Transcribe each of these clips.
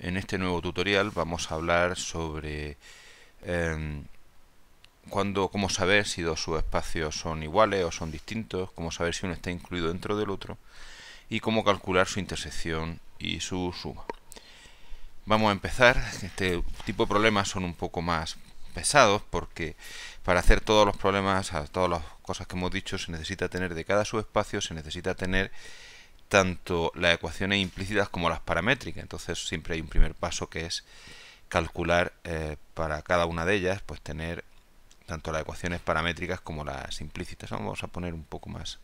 En este nuevo tutorial vamos a hablar sobre cómo saber si dos subespacios son iguales o son distintos, cómo saber si uno está incluido dentro del otro y cómo calcular su intersección y su suma. Vamos a empezar. Este tipo de problemas son un poco más pesados porque para hacer todos los problemas, todas las cosas que hemos dicho, se necesita tener de cada subespacio, se necesita tener tanto las ecuaciones implícitas como las paramétricas. Entonces siempre hay un primer paso que es calcular para cada una de ellas, pues tener tanto las ecuaciones paramétricas como las implícitas. Vamos a poner un poco más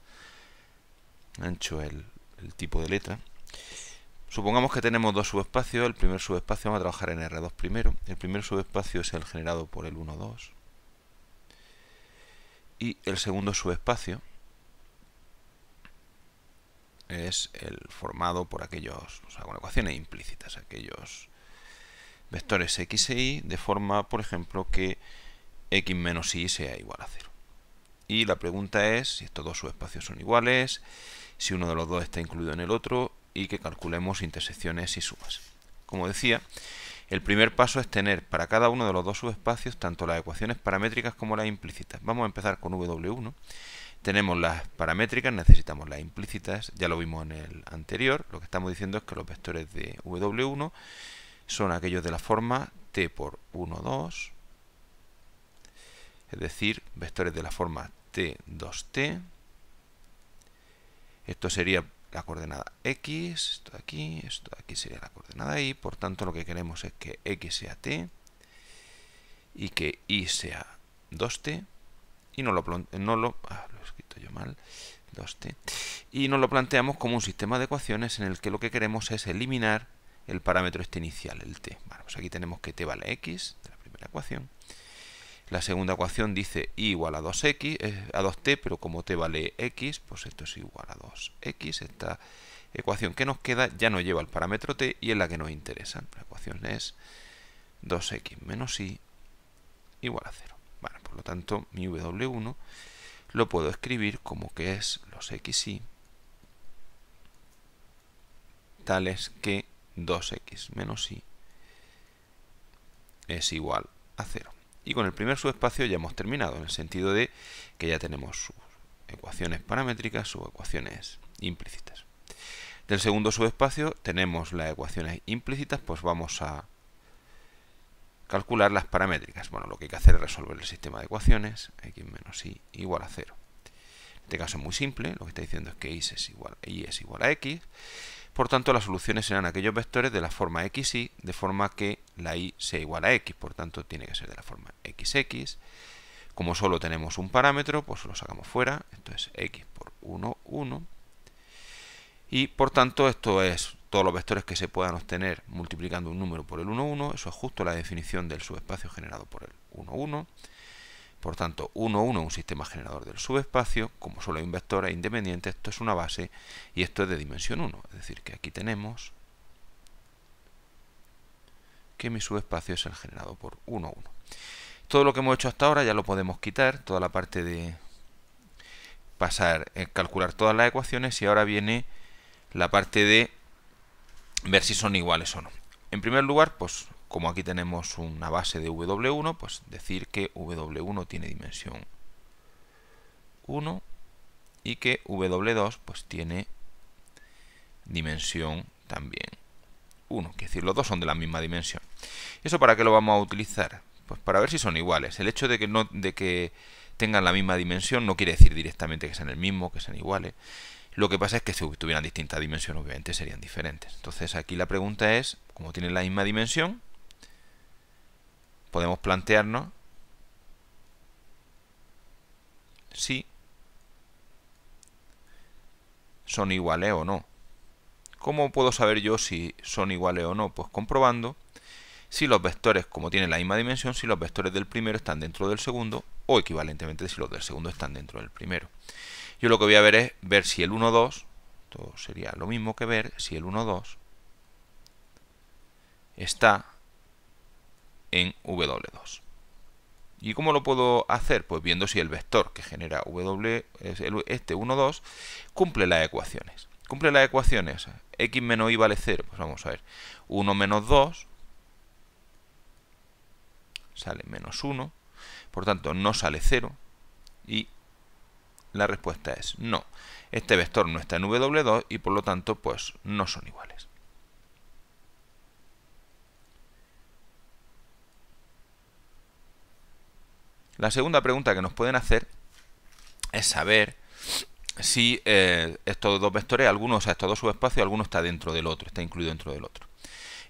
ancho el tipo de letra. Supongamos que tenemos dos subespacios. El primer subespacio vamos a trabajar en R2 primero. El primer subespacio es el generado por el 1, 2. Y el segundo subespacio es el formado por aquellos, con ecuaciones implícitas, aquellos vectores x e y, de forma, por ejemplo, que x menos y sea igual a 0. Y la pregunta es si estos dos subespacios son iguales, si uno de los dos está incluido en el otro, y que calculemos intersecciones y sumas. Como decía, el primer paso es tener para cada uno de los dos subespacios tanto las ecuaciones paramétricas como las implícitas. Vamos a empezar con W1. Tenemos las paramétricas, necesitamos las implícitas, ya lo vimos en el anterior. Lo que estamos diciendo es que los vectores de W1 son aquellos de la forma t por 1, 2, es decir, vectores de la forma t, 2t. Esto sería la coordenada x, esto de aquí sería la coordenada y, por tanto lo que queremos es que x sea t y que y sea 2t y lo he escrito yo mal, 2t, y nos lo planteamos como un sistema de ecuaciones en el que lo que queremos es eliminar el parámetro este inicial, el t. Bueno, pues aquí tenemos que t vale x, de la primera ecuación. La segunda ecuación dice y igual a 2x, a 2t, pero como t vale x, pues esto es igual a 2x. Esta ecuación que nos queda ya no lleva el parámetro t y es la que nos interesa. La ecuación es 2x menos y igual a 0. Bueno, por lo tanto, mi W1 lo puedo escribir como que es los xy tales que 2x menos y es igual a 0. Y con el primer subespacio ya hemos terminado, en el sentido de que ya tenemos sus ecuaciones paramétricas, sus ecuaciones implícitas. Del segundo subespacio tenemos las ecuaciones implícitas, pues vamos a calcular las paramétricas. Bueno, lo que hay que hacer es resolver el sistema de ecuaciones, x menos y igual a 0. En este caso es muy simple, lo que está diciendo es que y es igual a x. Por tanto, las soluciones serán aquellos vectores de la forma xy, de forma que la y sea igual a x. Por tanto, tiene que ser de la forma xx. Como solo tenemos un parámetro, pues lo sacamos fuera. Esto es x por 1, 1. Y por tanto, esto es todos los vectores que se puedan obtener multiplicando un número por el 1, 1. Eso es justo la definición del subespacio generado por el 1, 1. Por tanto, 1, 1 es un sistema generador del subespacio. Como solo hay un vector, es independiente, esto es una base y esto es de dimensión 1. Es decir, que aquí tenemos que mi subespacio es el generado por 1, 1. Todo lo que hemos hecho hasta ahora ya lo podemos quitar, toda la parte de calcular todas las ecuaciones, y ahora viene la parte de ver si son iguales o no. En primer lugar, pues como aquí tenemos una base de W1, pues decir que W1 tiene dimensión 1 y que W2 pues tiene dimensión también 1. Quiere decir, los dos son de la misma dimensión. ¿Eso para qué lo vamos a utilizar? Pues para ver si son iguales. El hecho de que tengan la misma dimensión no quiere decir directamente que sean el mismo, que sean iguales. Lo que pasa es que si tuvieran distinta dimensión, obviamente serían diferentes. Entonces aquí la pregunta es, como tienen la misma dimensión, podemos plantearnos si son iguales o no. ¿Cómo puedo saber yo si son iguales o no? Pues comprobando si los vectores, como tienen la misma dimensión, si los vectores del primero están dentro del segundo, o equivalentemente si los del segundo están dentro del primero. Yo lo que voy a ver es ver si el 1, 2, esto sería lo mismo que ver si el 1, 2 está en W2. ¿Y cómo lo puedo hacer? Pues viendo si el vector que genera W, este 1, 2, cumple las ecuaciones. Cumple las ecuaciones x menos y vale 0. Pues vamos a ver. 1 menos 2 sale menos 1. Por tanto, no sale 0. Y la respuesta es no. Este vector no está en W2 y por lo tanto, pues no son iguales. La segunda pregunta que nos pueden hacer es saber si estos dos vectores, algunos, o sea, estos dos subespacios, alguno está dentro del otro, está incluido dentro del otro.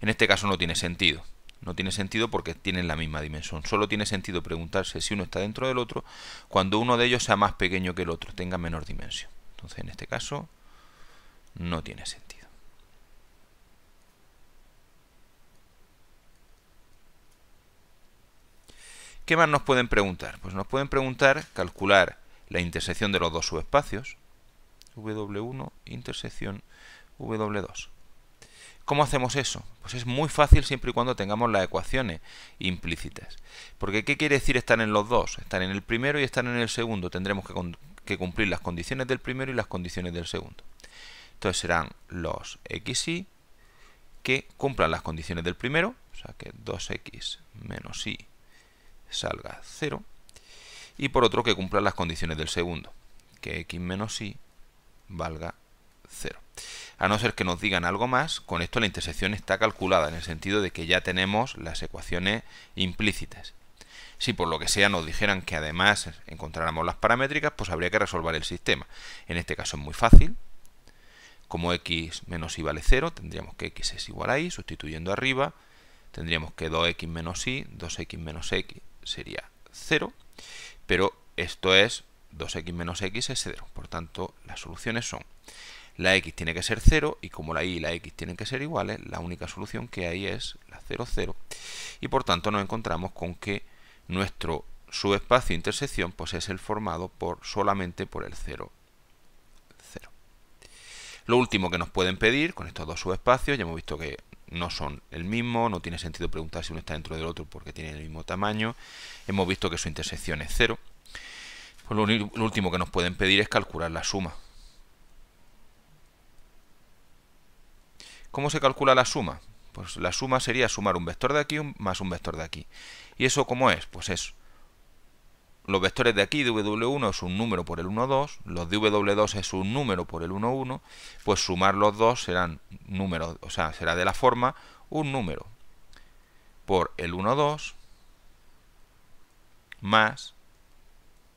En este caso no tiene sentido. No tiene sentido porque tienen la misma dimensión. Solo tiene sentido preguntarse si uno está dentro del otro cuando uno de ellos sea más pequeño que el otro, tenga menor dimensión. Entonces, en este caso, no tiene sentido. ¿Qué más nos pueden preguntar? Pues nos pueden preguntar calcular la intersección de los dos subespacios, W1 intersección W2. ¿Cómo hacemos eso? Pues es muy fácil siempre y cuando tengamos las ecuaciones implícitas. Porque ¿qué quiere decir estar en los dos? Estar en el primero y estar en el segundo. Tendremos que cumplir las condiciones del primero y las condiciones del segundo. Entonces serán los xy que cumplan las condiciones del primero, o sea que 2x menos y salga 0. Y por otro que cumplan las condiciones del segundo, que x menos y valga 0. A no ser que nos digan algo más, con esto la intersección está calculada, en el sentido de que ya tenemos las ecuaciones implícitas. Si por lo que sea nos dijeran que además encontráramos las paramétricas, pues habría que resolver el sistema. En este caso es muy fácil. Como x menos y vale 0, tendríamos que x es igual a y, sustituyendo arriba, tendríamos que 2x menos y, 2x menos x sería 0, pero esto es 2x menos x es 0. Por tanto, las soluciones son: la x tiene que ser 0 y como la y y la x tienen que ser iguales, la única solución que hay es la 0, 0. Y por tanto nos encontramos con que nuestro subespacio de intersección pues es el formado solamente por el 0, 0. Lo último que nos pueden pedir con estos dos subespacios, ya hemos visto que no son el mismo, no tiene sentido preguntar si uno está dentro del otro porque tienen el mismo tamaño. Hemos visto que su intersección es 0. Pues lo último que nos pueden pedir es calcular la suma. ¿Cómo se calcula la suma? Pues la suma sería sumar un vector de aquí más un vector de aquí. ¿Y eso cómo es? Pues es los vectores de aquí de W1 es un número por el 1, 2, los de W2 es un número por el 1, 1, pues sumar los dos serán números, o sea, será de la forma un número por el 1, 2 más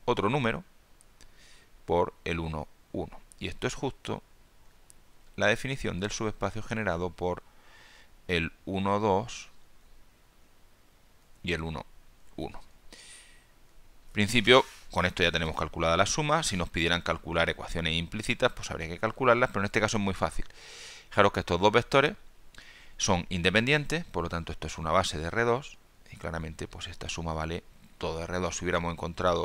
otro número por el 1, 1. Y esto es justo la definición del subespacio generado por el 1, 2 y el 1, 1. En principio, con esto ya tenemos calculada la suma. Si nos pidieran calcular ecuaciones implícitas, pues habría que calcularlas, pero en este caso es muy fácil. Fijaros que estos dos vectores son independientes, por lo tanto esto es una base de R2, y claramente pues esta suma vale todo R2. Si hubiéramos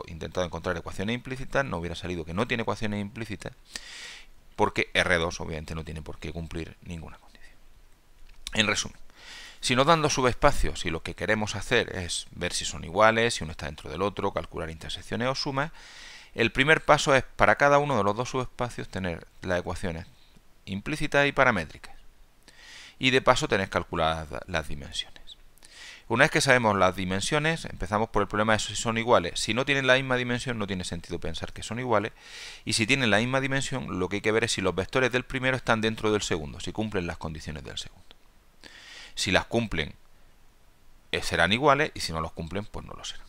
intentado encontrar ecuaciones implícitas, no hubiera salido que no tiene ecuaciones implícitas, porque R2 obviamente no tiene por qué cumplir ninguna condición. En resumen, si nos dan dos subespacios y lo que queremos hacer es ver si son iguales, si uno está dentro del otro, calcular intersecciones o sumas, el primer paso es para cada uno de los dos subespacios tener las ecuaciones implícitas y paramétricas. Y de paso tener calculadas las dimensiones. Una vez que sabemos las dimensiones, empezamos por el problema de si son iguales. Si no tienen la misma dimensión, no tiene sentido pensar que son iguales. Y si tienen la misma dimensión, lo que hay que ver es si los vectores del primero están dentro del segundo, si cumplen las condiciones del segundo. Si las cumplen, serán iguales, y si no los cumplen, pues no lo serán.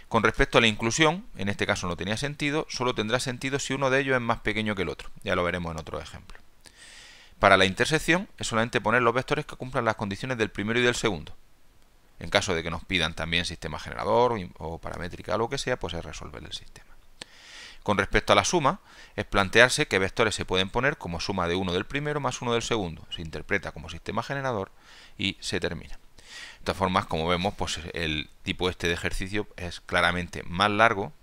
Con respecto a la inclusión, en este caso no tenía sentido, solo tendrá sentido si uno de ellos es más pequeño que el otro. Ya lo veremos en otro ejemplo. Para la intersección es solamente poner los vectores que cumplan las condiciones del primero y del segundo. En caso de que nos pidan también sistema generador o paramétrica o lo que sea, pues es resolver el sistema. Con respecto a la suma, es plantearse qué vectores se pueden poner como suma de uno del primero más uno del segundo. Se interpreta como sistema generador y se termina. De todas formas, como vemos, pues el tipo este de ejercicio es claramente más largo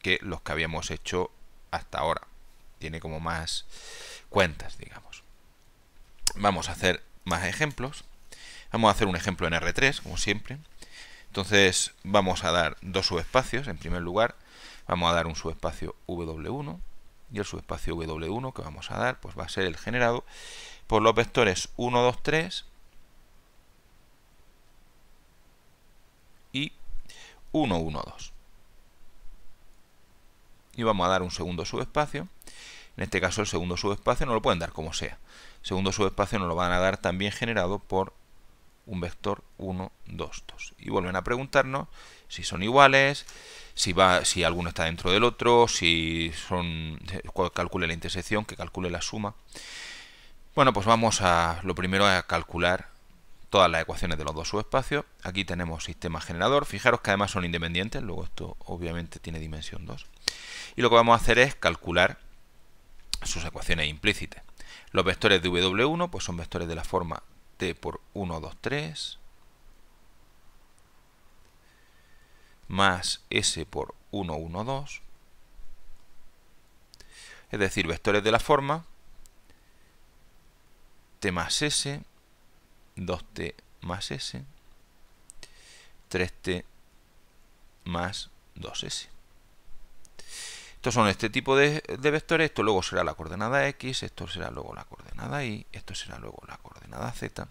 que los que habíamos hecho hasta ahora. Tiene como más cuentas, digamos. Vamos a hacer más ejemplos. Vamos a hacer un ejemplo en R3, como siempre. Entonces vamos a dar dos subespacios. En primer lugar, vamos a dar un subespacio W1 y el subespacio W1 que vamos a dar pues va a ser el generado por los vectores 1, 2, 3 y 1, 1, 2. Y vamos a dar un segundo subespacio. En este caso el segundo subespacio no lo pueden dar como sea. El segundo subespacio nos lo van a dar también generado por un vector 1, 2, 2. Y vuelven a preguntarnos si son iguales, si alguno está dentro del otro, si son, calcule la intersección, que calcule la suma. Bueno, pues vamos a, lo primero a calcular todas las ecuaciones de los dos subespacios. Aquí tenemos sistema generador. Fijaros que además son independientes, luego esto obviamente tiene dimensión 2. Y lo que vamos a hacer es calcular sus ecuaciones implícitas. Los vectores de W1 pues son vectores de la forma t por 1, 2, 3 más s por 1, 1, 2, es decir, vectores de la forma t más s, 2t más s, 3t más 2s. Estos son este tipo de vectores. Esto luego será la coordenada x, esto será luego la coordenada y, esto será luego la coordenada z.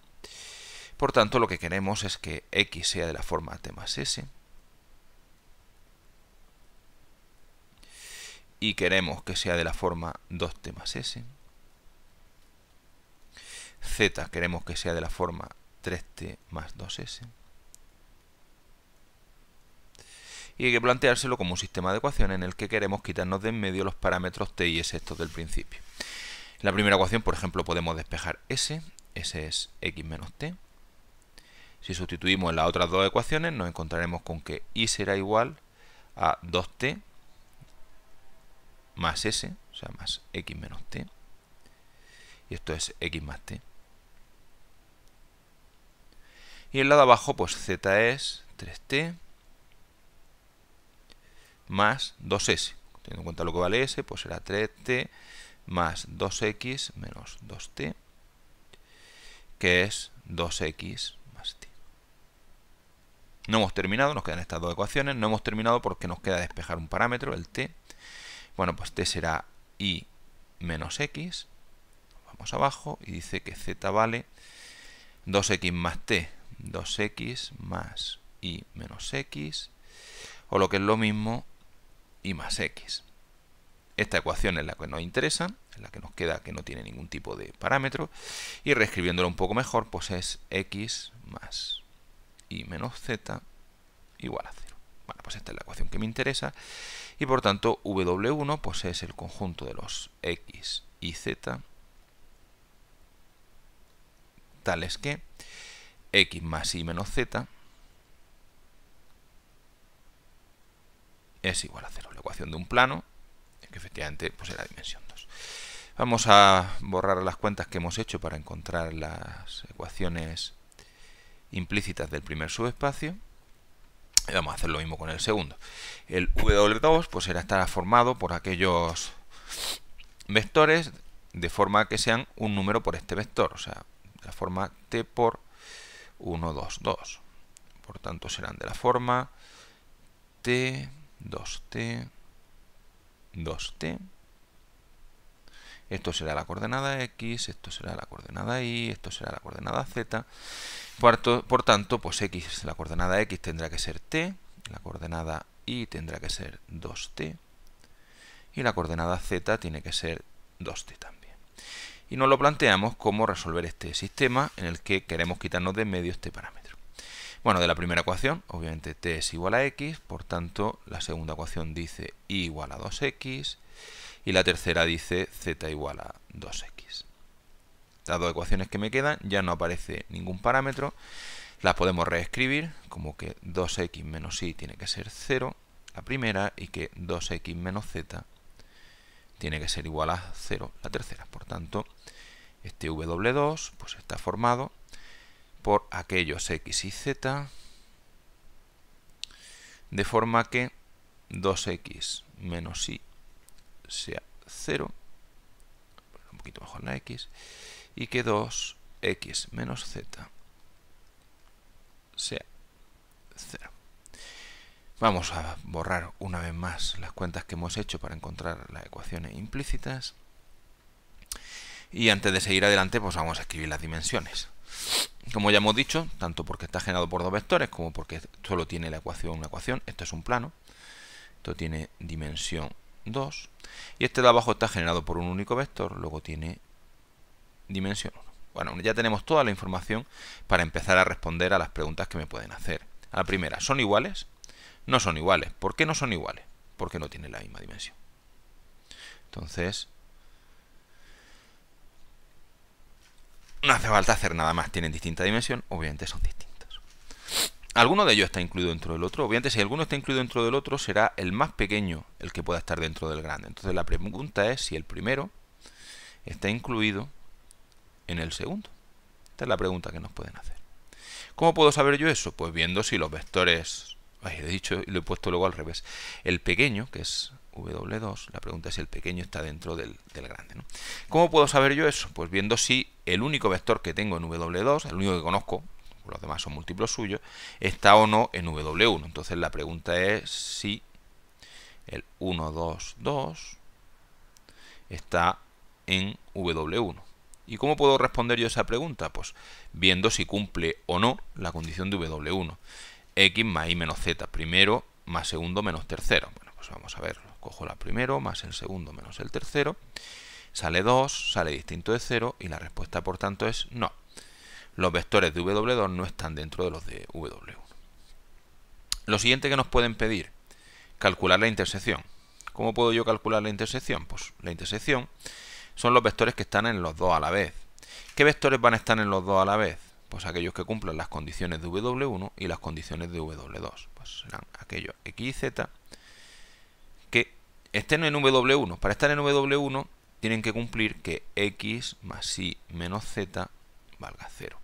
Por tanto, lo que queremos es que x sea de la forma t más s y queremos que sea de la forma 2t más s. Z queremos que sea de la forma 3t más 2s. Y hay que planteárselo como un sistema de ecuaciones en el que queremos quitarnos de en medio los parámetros t y s estos del principio. En la primera ecuación, por ejemplo, podemos despejar s. S es x menos t. Si sustituimos en las otras dos ecuaciones, nos encontraremos con que y será igual a 2t más s, o sea, más x menos t. Y esto es x más t. Y en el lado de abajo, pues z es 3t más 2s. Teniendo en cuenta lo que vale s, pues será 3t más 2x menos 2t, que es 2x más t. No hemos terminado, nos quedan estas dos ecuaciones. No hemos terminado porque nos queda despejar un parámetro, el t. Bueno, pues t será y menos x. Vamos abajo y dice que z vale 2x más t, 2x más y menos x, o lo que es lo mismo, y más x. Esta ecuación es la que nos interesa, es la que nos queda, que no tiene ningún tipo de parámetro, y reescribiéndolo un poco mejor, pues es x más y menos z igual a 0. Bueno, pues esta es la ecuación que me interesa, y por tanto W1 pues es el conjunto de los x y z, tales que x más y menos z es igual a 0. La ecuación de un plano, que efectivamente pues era dimensión 2. Vamos a borrar las cuentas que hemos hecho para encontrar las ecuaciones implícitas del primer subespacio. Y vamos a hacer lo mismo con el segundo. El W2 pues estará formado por aquellos vectores de forma que sean un número por este vector, o sea, de la forma t por 1, 2, 2. Por tanto, serán de la forma t, 2t, 2t. Esto será la coordenada x, esto será la coordenada y, esto será la coordenada z. Por tanto, pues x, la coordenada x tendrá que ser t, la coordenada y tendrá que ser 2t y la coordenada z tiene que ser 2t también. Y nos lo planteamos cómo resolver este sistema en el que queremos quitarnos de en medio este parámetro. Bueno, de la primera ecuación, obviamente t es igual a x, por tanto, la segunda ecuación dice y igual a 2x, y la tercera dice z igual a 2x. Las dos ecuaciones que me quedan, ya no aparece ningún parámetro, las podemos reescribir como que 2x menos y tiene que ser 0, la primera, y que 2x menos z tiene que ser igual a 0, la tercera. Por tanto, este W2 pues está formado por aquellos x y z, de forma que 2x menos y sea 0, un poquito mejor la x, y que 2x menos z sea 0. Vamos a borrar una vez más las cuentas que hemos hecho para encontrar las ecuaciones implícitas. Y antes de seguir adelante, pues vamos a escribir las dimensiones. Como ya hemos dicho, tanto porque está generado por dos vectores como porque solo tiene la ecuación una ecuación, esto es un plano. Esto tiene dimensión 2. Y este de abajo está generado por un único vector, luego tiene dimensión 1. Bueno, ya tenemos toda la información para empezar a responder a las preguntas que me pueden hacer. A la primera, ¿son iguales? No son iguales. ¿Por qué no son iguales? Porque no tienen la misma dimensión. Entonces, no hace falta hacer nada más. Tienen distinta dimensión, obviamente son distintos. Alguno de ellos está incluido dentro del otro. Obviamente, si alguno está incluido dentro del otro, será el más pequeño el que pueda estar dentro del grande. Entonces, la pregunta es si el primero está incluido en el segundo. Esta es la pregunta que nos pueden hacer. ¿Cómo puedo saber yo eso? Pues viendo si los vectores... he dicho y lo he puesto luego al revés. El pequeño, que es W2, la pregunta es si el pequeño está dentro del grande, ¿no? ¿Cómo puedo saber yo eso? Pues viendo si el único vector que tengo en W2, el único que conozco, los demás son múltiplos suyos, está o no en W1. Entonces la pregunta es si el 1, 2, 2 está en W1. ¿Y cómo puedo responder yo esa pregunta? Pues viendo si cumple o no la condición de W1. X más Y menos Z, primero más segundo menos tercero. Bueno, pues vamos a ver, cojo la primero más el segundo menos el tercero. Sale 2, sale distinto de 0 y la respuesta por tanto es no. Los vectores de W2 no están dentro de los de W1. Lo siguiente que nos pueden pedir, calcular la intersección. ¿Cómo puedo yo calcular la intersección? Pues la intersección son los vectores que están en los dos a la vez. ¿Qué vectores van a estar en los dos a la vez? Pues aquellos que cumplan las condiciones de W1 y las condiciones de W2. Pues serán aquellos X y Z que estén en W1. Para estar en W1 tienen que cumplir que X más Y menos Z valga 0.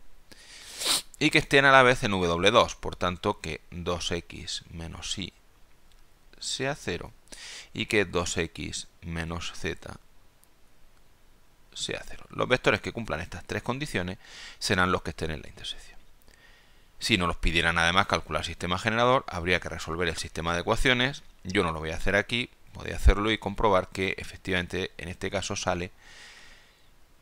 Y que estén a la vez en W2. Por tanto, que 2X menos Y sea 0 y que 2X menos Z sea 0. Los vectores que cumplan estas tres condiciones serán los que estén en la intersección. Si nos los pidieran además calcular sistema generador, habría que resolver el sistema de ecuaciones. Yo no lo voy a hacer aquí, podría hacerlo y comprobar que efectivamente en este caso sale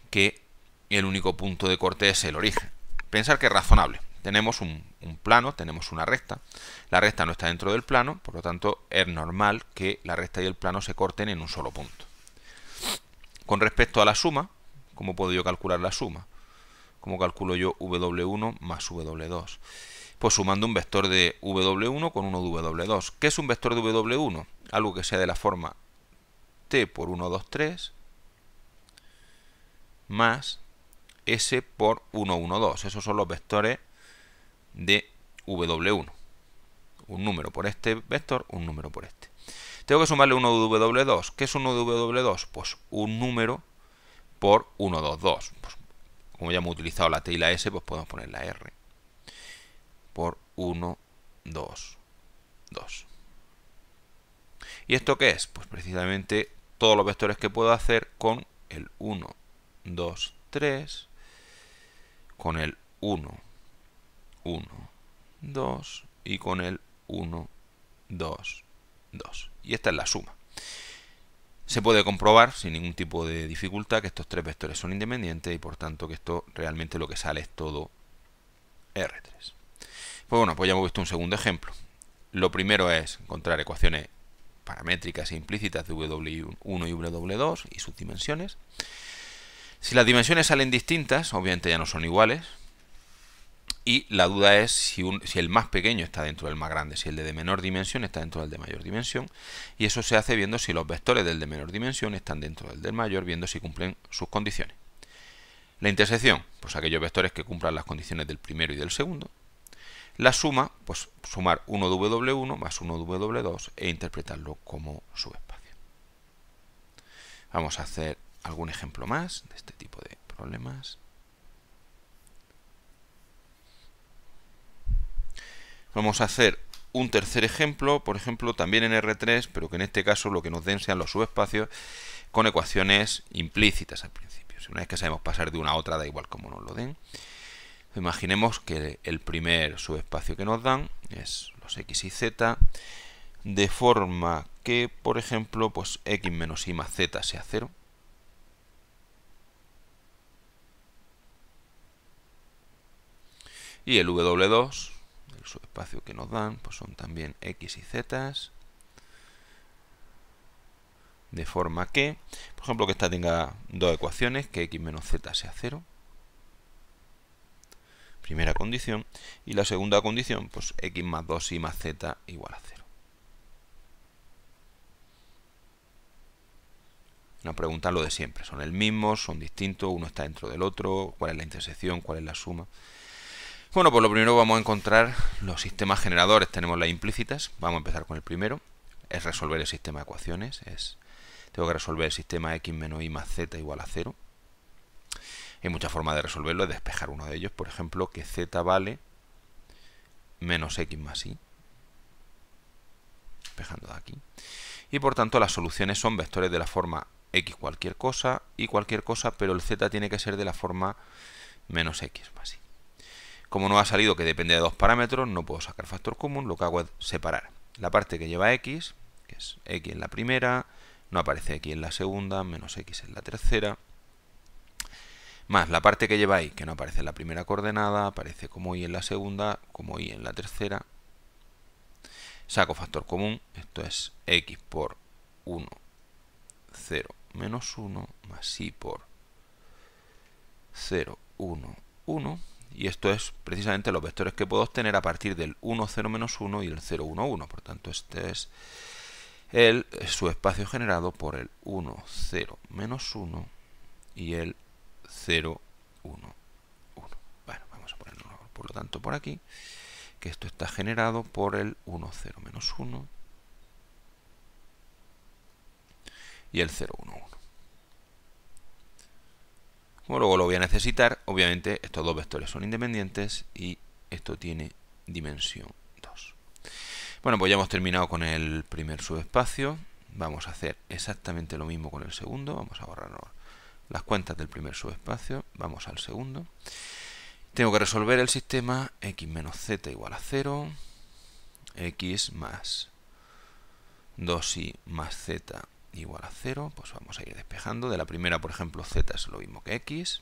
que el único punto de corte es el origen. Pensar que es razonable. Tenemos un plano, tenemos una recta. La recta no está dentro del plano, por lo tanto es normal que la recta y el plano se corten en un solo punto. Con respecto a la suma, ¿cómo puedo yo calcular la suma? ¿Cómo calculo yo W1 más W2? Pues sumando un vector de W1 con uno de W2. ¿Qué es un vector de W1? Algo que sea de la forma T por 1, 2, 3 más S por 1, 1, 2. Esos son los vectores de W1. Un número por este vector, un número por este. Tengo que sumarle uno de W2. ¿Qué es uno de W2? Pues un número por 1, 2, 2. Pues, como ya hemos utilizado la T y la S, pues podemos poner la R por 1, 2, 2. ¿Y esto qué es? Pues precisamente todos los vectores que puedo hacer con el 1, 2, 3, con el 1, 1, 2 y con el 1, 2, 2. Y esta es la suma. Se puede comprobar sin ningún tipo de dificultad que estos tres vectores son independientes y por tanto que esto realmente lo que sale es todo R3. Pues bueno, pues ya hemos visto un segundo ejemplo. Lo primero es encontrar ecuaciones paramétricas e implícitas de W1 y W2 y sus dimensiones. Si las dimensiones salen distintas, obviamente ya no son iguales. Y la duda es si el más pequeño está dentro del más grande, si el de menor dimensión está dentro del de mayor dimensión. Y eso se hace viendo si los vectores del de menor dimensión están dentro del mayor, viendo si cumplen sus condiciones. La intersección, pues aquellos vectores que cumplan las condiciones del primero y del segundo. La suma, pues sumar 1 de W1 más 1 de W2 e interpretarlo como subespacio. Vamos a hacer algún ejemplo más de este tipo de problemas. Vamos a hacer un tercer ejemplo, por ejemplo, también en R3, pero que en este caso lo que nos den sean los subespacios con ecuaciones implícitas al principio. Una vez que sabemos pasar de una a otra, da igual cómo nos lo den. Imaginemos que el primer subespacio que nos dan es los X y Z de forma que, por ejemplo, pues x menos y más z sea 0. Y el W2, el subespacio que nos dan, pues son también x y z, de forma que, por ejemplo, que esta tenga dos ecuaciones, que x menos z sea 0. Primera condición. Y la segunda condición, pues x más 2y más z igual a 0. Nos preguntan lo de siempre. ¿Son el mismo? ¿Son distintos? ¿Uno está dentro del otro? ¿Cuál es la intersección? ¿Cuál es la suma? Bueno, pues lo primero vamos a encontrar los sistemas generadores. Tenemos las implícitas. Vamos a empezar con el primero. Es resolver el sistema de ecuaciones. Tengo que resolver el sistema x menos y más z igual a 0. Hay muchas formas de resolverlo. Es despejar uno de ellos. Por ejemplo, que z vale menos x más y. Despejando de aquí. Y por tanto las soluciones son vectores de la forma x cualquier cosa, y cualquier cosa, pero el z tiene que ser de la forma menos x más y. Como no ha salido que depende de dos parámetros, no puedo sacar factor común, lo que hago es separar la parte que lleva x, que es x en la primera, no aparece x en la segunda, menos x en la tercera, más la parte que lleva y, que no aparece en la primera coordenada, aparece como y en la segunda, como y en la tercera. Saco factor común, esto es x por 1, 0, menos 1, más y por 0, 1, 1. Y esto es precisamente los vectores que puedo obtener a partir del 1, 0, menos 1 y el 0, 1, 1. Por tanto, este es el subespacio generado por el 1, 0, menos 1 y el 0, 1, 1. Bueno, vamos a ponerlo por lo tanto por aquí, que esto está generado por el 1, 0, menos 1 y el 0, 1, 1. Como luego lo voy a necesitar, obviamente estos dos vectores son independientes y esto tiene dimensión 2. Bueno, pues ya hemos terminado con el primer subespacio. Vamos a hacer exactamente lo mismo con el segundo. Vamos a borrarnos las cuentas del primer subespacio. Vamos al segundo. Tengo que resolver el sistema x menos z igual a 0, x más 2y más z igual a 0, pues vamos a ir despejando. De la primera, por ejemplo, z es lo mismo que x.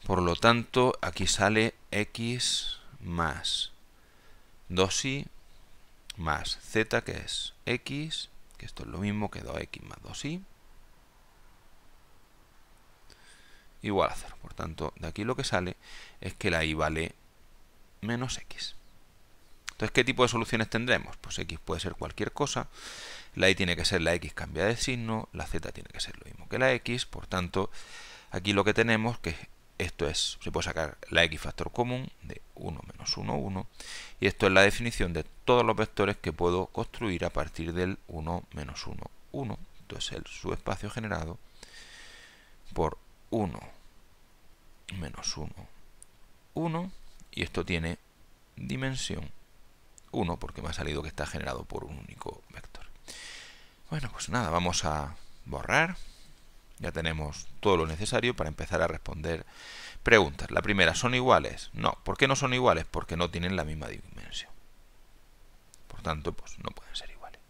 Por lo tanto, aquí sale x más 2y más z, que es x, que esto es lo mismo que 2x más 2y, igual a 0. Por tanto, de aquí lo que sale es que la y vale menos x. Entonces, ¿qué tipo de soluciones tendremos? Pues x puede ser cualquier cosa, la y tiene que ser la x cambiada de signo, la z tiene que ser lo mismo que la x, por tanto, aquí lo que tenemos que esto es, se puede sacar la x factor común de 1 menos 1, 1, y esto es la definición de todos los vectores que puedo construir a partir del 1 menos 1, 1. Entonces, el subespacio generado por 1 menos 1, 1, y esto tiene dimensión 1, porque me ha salido que está generado por un único vector. Bueno, pues nada, vamos a borrar. Ya tenemos todo lo necesario para empezar a responder preguntas. La primera, ¿son iguales? No. ¿Por qué no son iguales? Porque no tienen la misma dimensión. Por tanto, pues no pueden ser iguales.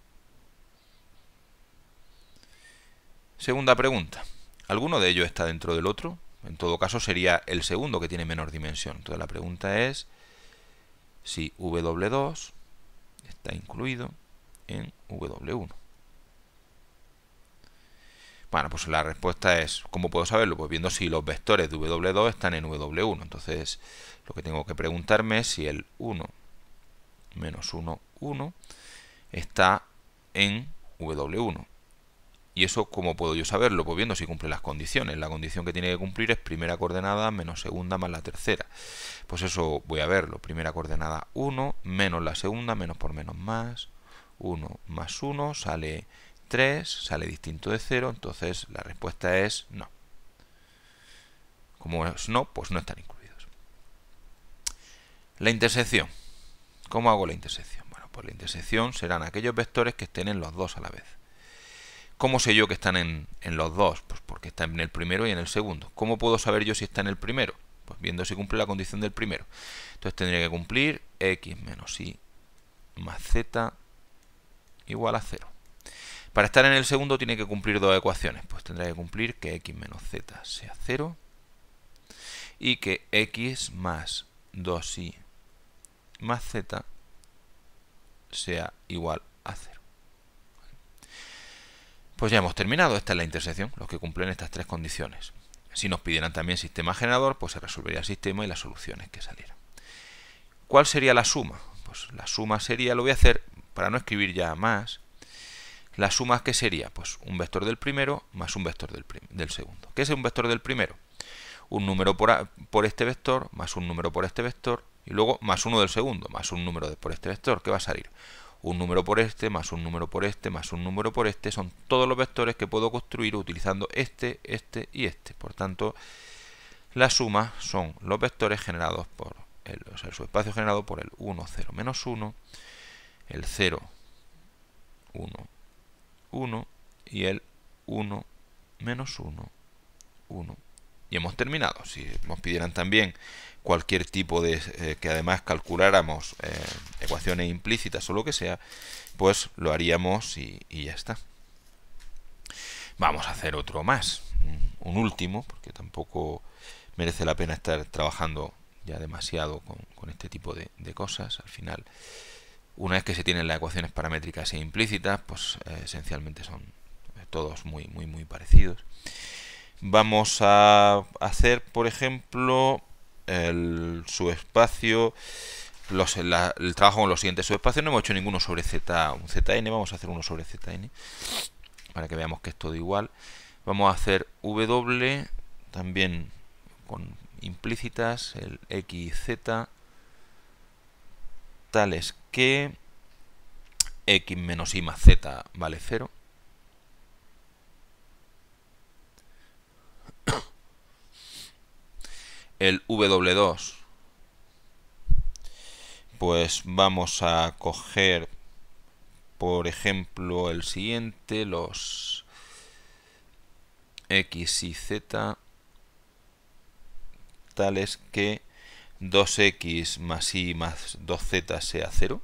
Segunda pregunta, ¿alguno de ellos está dentro del otro? En todo caso sería el segundo que tiene menor dimensión. Entonces la pregunta es si W2 está incluido en W1. Bueno, pues la respuesta es, ¿cómo puedo saberlo? Pues viendo si los vectores de W2 están en W1. Entonces, lo que tengo que preguntarme es si el 1 menos 1, 1 está en W1. ¿Y eso cómo puedo yo saberlo? Pues viendo si cumple las condiciones. La condición que tiene que cumplir es primera coordenada menos segunda más la tercera. Pues eso voy a verlo. Primera coordenada 1 menos la segunda, menos por menos más. 1 más 1 sale 3, sale distinto de 0, entonces la respuesta es no. Como es no, pues no están incluidos. La intersección. ¿Cómo hago la intersección? Bueno, pues la intersección serán aquellos vectores que estén en los dos a la vez. ¿Cómo sé yo que están en los dos? Pues porque están en el primero y en el segundo. ¿Cómo puedo saber yo si está en el primero? Pues viendo si cumple la condición del primero. Entonces tendría que cumplir x menos y más z igual a 0. Para estar en el segundo tiene que cumplir dos ecuaciones. Pues tendrá que cumplir que x menos z sea 0 y que x más 2y más z sea igual a 0. Pues ya hemos terminado. Esta es la intersección, los que cumplen estas tres condiciones. Si nos pidieran también sistema generador, pues se resolvería el sistema y las soluciones que salieran. ¿Cuál sería la suma? Pues la suma sería, lo voy a hacer para no escribir ya más. La suma, ¿qué sería? Pues un vector del primero más un vector del segundo. ¿Qué es un vector del primero? Un número por este vector más un número por este vector y luego más uno del segundo más un número por este vector. ¿Qué va a salir? Un número por este más un número por este más un número por este. Son todos los vectores que puedo construir utilizando este, este y este. Por tanto, la suma son los vectores generados por el subespacio generado por el 1, 0, menos 1, el 0, 1, 1 y el 1, menos 1, 1. Y hemos terminado. Si nos pidieran también cualquier tipo de que además calculáramos ecuaciones implícitas o lo que sea, pues lo haríamos y ya está. Vamos a hacer otro más, un último, porque tampoco merece la pena estar trabajando ya demasiado con este tipo de cosas. Al final, una vez que se tienen las ecuaciones paramétricas e implícitas, pues esencialmente son todos muy parecidos. Vamos a hacer, por ejemplo, el subespacio, el trabajo con los siguientes subespacios. No hemos hecho ninguno sobre un zn, vamos a hacer uno sobre zn, para que veamos que es todo igual. Vamos a hacer w, también con implícitas, el x y z, tales que x menos y más z vale 0. El w2, pues vamos a coger, por ejemplo, el siguiente, los x y z, tales que 2x más y más 2z sea 0.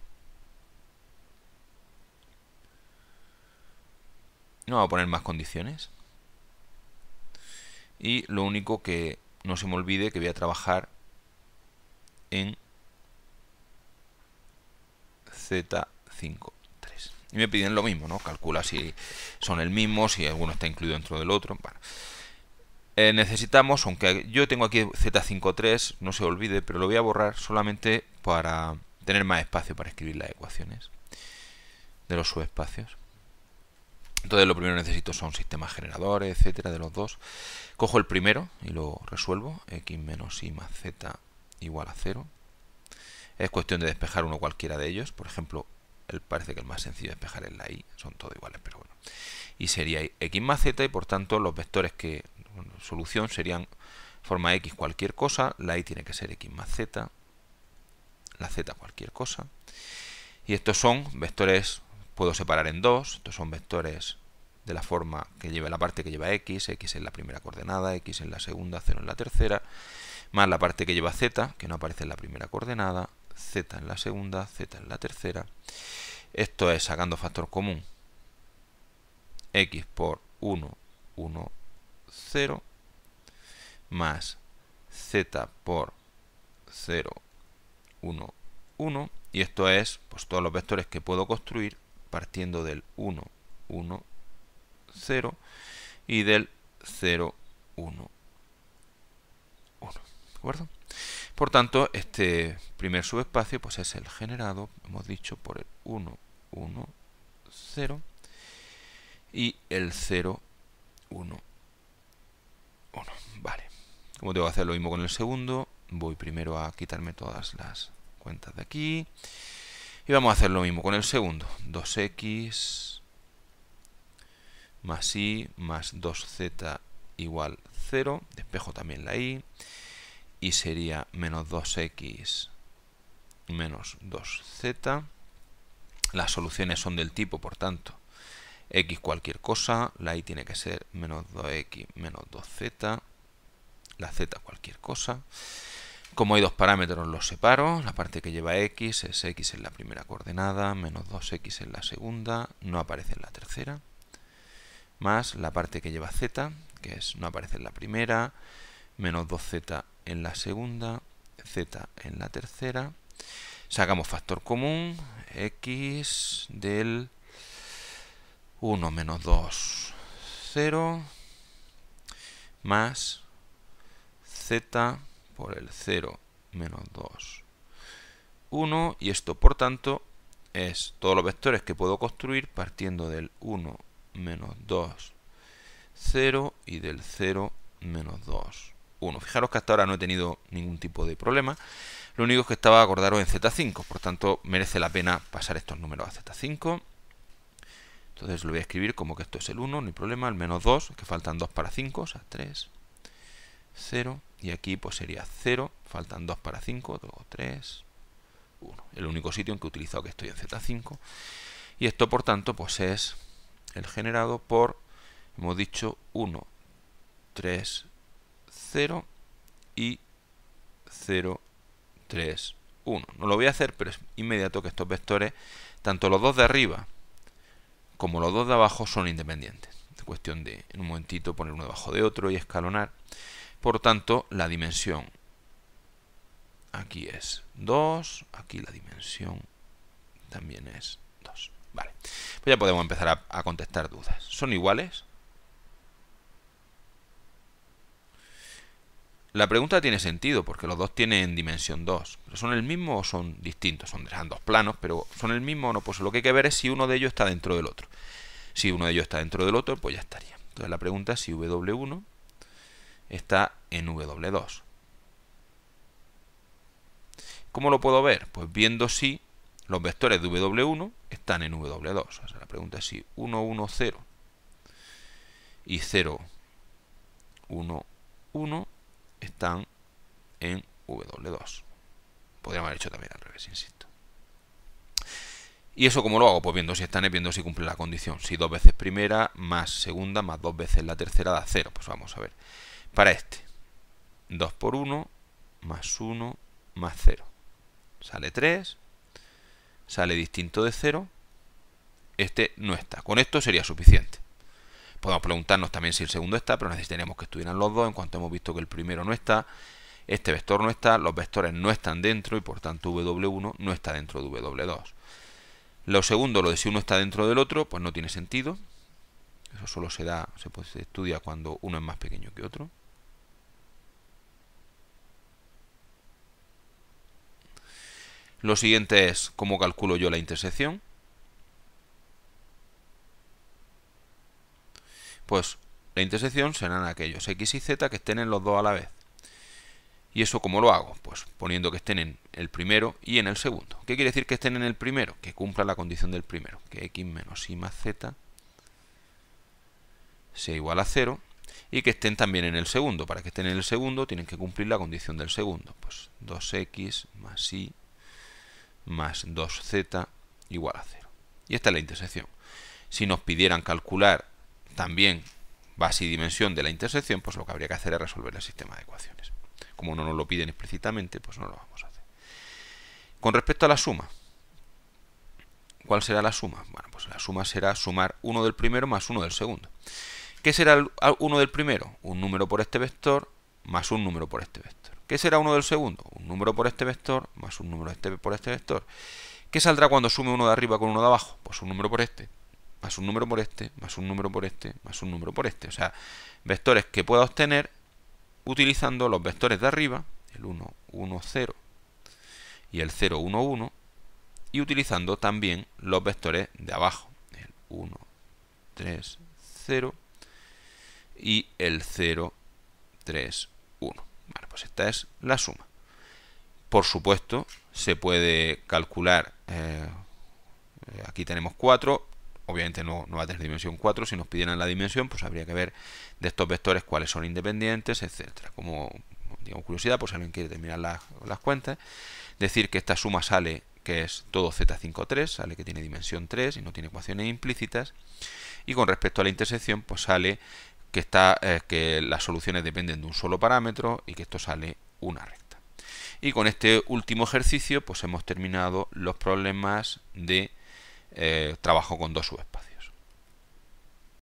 No vamos a poner más condiciones. Y lo único que no se me olvide que voy a trabajar en Z5, 3. Y me piden lo mismo, ¿no? Calcula si son el mismo, si alguno está incluido dentro del otro. Bueno. Necesitamos, aunque yo tengo aquí Z53, no se olvide, pero lo voy a borrar solamente para tener más espacio para escribir las ecuaciones de los subespacios. Entonces lo primero que necesito son sistemas generadores, etcétera, de los dos. Cojo el primero y lo resuelvo. X menos y más z igual a 0. Es cuestión de despejar uno cualquiera de ellos. Por ejemplo, parece que el más sencillo de despejar es la y. Son todos iguales, pero bueno. Y sería x más z y por tanto los vectores que solución serían forma x cualquier cosa. La y tiene que ser x más z. La z cualquier cosa. Y estos son vectores... Puedo separar en dos. Estos son vectores de la forma que lleva la parte que lleva x en la primera coordenada, x en la segunda, 0 en la tercera, más la parte que lleva z, que no aparece en la primera coordenada, z en la segunda, z en la tercera. Esto es sacando factor común, x por 1, 1, 0, más z por 0, 1, 1, y esto es pues todos los vectores que puedo construir partiendo del 1, 1, 0 y del 0, 1, 1. ¿De acuerdo? Por tanto, este primer subespacio pues es el generado, hemos dicho, por el 1, 1, 0 y el 0, 1, 1. Vale. Como tengo que hacer lo mismo con el segundo, voy primero a quitarme todas las cuentas de aquí. Y vamos a hacer lo mismo con el segundo. 2x más y más 2z igual 0. Despejo también la y. Y sería menos 2x menos 2z. Las soluciones son del tipo, por tanto, x cualquier cosa. La y tiene que ser menos 2x menos 2z. La z cualquier cosa. Como hay dos parámetros, los separo. La parte que lleva x es x en la primera coordenada, menos 2x en la segunda, no aparece en la tercera, más la parte que lleva z, que es no aparece en la primera, menos 2z en la segunda, z en la tercera. Sacamos factor común, x del 1 menos 2, 0, más z por el 0 menos 2, 1, y esto por tanto es todos los vectores que puedo construir partiendo del 1 menos 2, 0 y del 0 menos 2, 1. Fijaros que hasta ahora no he tenido ningún tipo de problema. Lo único es que estaba, acordaros, en Z5, por tanto merece la pena pasar estos números a Z5. Entonces lo voy a escribir como que esto es el 1, no hay problema, el menos 2, que faltan 2 para 5, o sea, 3, 0, y aquí pues sería 0, faltan 2 para 5, luego 3, 1. El único sitio en que he utilizado que estoy en Z5. Y esto por tanto pues es el generado por, hemos dicho, 1, 3, 0 y 0, 3, 1. No lo voy a hacer, pero es inmediato que estos vectores, tanto los dos de arriba como los dos de abajo, son independientes. Es cuestión de, en un momentito, poner uno debajo de otro y escalonar. Por tanto, la dimensión aquí es 2, aquí la dimensión también es 2. Vale, pues ya podemos empezar a contestar dudas. ¿Son iguales? La pregunta tiene sentido porque los dos tienen dimensión 2. ¿Pero son el mismo o son distintos? Son dos planos, pero ¿son el mismo o no? Pues lo que hay que ver es si uno de ellos está dentro del otro. Si uno de ellos está dentro del otro, pues ya estaría. Entonces la pregunta es si W1 está en W2. ¿Cómo lo puedo ver? Pues viendo si los vectores de W1 están en W2. O sea, la pregunta es si 1, 1, 0 y 0, 1, 1 están en W2. Podríamos haber hecho también al revés, insisto. ¿Y eso cómo lo hago? Pues viendo si están, viendo si cumple la condición. Si 2 veces primera más segunda más 2 veces la tercera da 0. Pues vamos a ver. Para este, 2 por 1 más 1 más 0. Sale 3. Sale distinto de 0. Este no está. Con esto sería suficiente. Podemos preguntarnos también si el segundo está, pero necesitaríamos que estuvieran los dos. En cuanto hemos visto que el primero no está, este vector no está, los vectores no están dentro y por tanto W1 no está dentro de W2. Lo segundo, lo de si uno está dentro del otro, pues no tiene sentido. Eso solo se estudia cuando uno es más pequeño que otro. Lo siguiente es cómo calculo yo la intersección. Pues la intersección serán aquellos x y z que estén en los dos a la vez. ¿Y eso cómo lo hago? Pues poniendo que estén en el primero y en el segundo. ¿Qué quiere decir que estén en el primero? Que cumpla la condición del primero, que x menos y más z sea igual a 0, y que estén también en el segundo. Para que estén en el segundo tienen que cumplir la condición del segundo. Pues 2x más y más 2z igual a 0. Y esta es la intersección. Si nos pidieran calcular también base y dimensión de la intersección, pues lo que habría que hacer es resolver el sistema de ecuaciones. Como no nos lo piden explícitamente, pues no lo vamos a hacer. Con respecto a la suma, ¿cuál será la suma? Bueno, pues la suma será sumar 1 del primero más 1 del segundo. ¿Qué será el 1 del primero? Un número por este vector más un número por este vector. ¿Qué será 1 del segundo? Un número por este vector más un número por este vector. ¿Qué saldrá cuando sume uno de arriba con uno de abajo? Pues un número por este, más un número por este, más un número por este, más un número por este. O sea, vectores que pueda obtener utilizando los vectores de arriba, el 1, 1, 0 y el 0, 1, 1, y utilizando también los vectores de abajo, el 1, 3, 0 y el 0, 3, 1. Bueno, pues esta es la suma. Por supuesto, se puede calcular, aquí tenemos 4, obviamente no va a tener dimensión 4, si nos pidieran la dimensión, pues habría que ver de estos vectores cuáles son independientes, etcétera. Como, digamos, curiosidad, pues si alguien quiere terminar las cuentas, decir que esta suma sale, que es todo Z5, 3, sale que tiene dimensión 3 y no tiene ecuaciones implícitas, y con respecto a la intersección, pues sale que las soluciones dependen de un solo parámetro y que esto sale una recta. Y con este último ejercicio pues hemos terminado los problemas de trabajo con dos subespacios.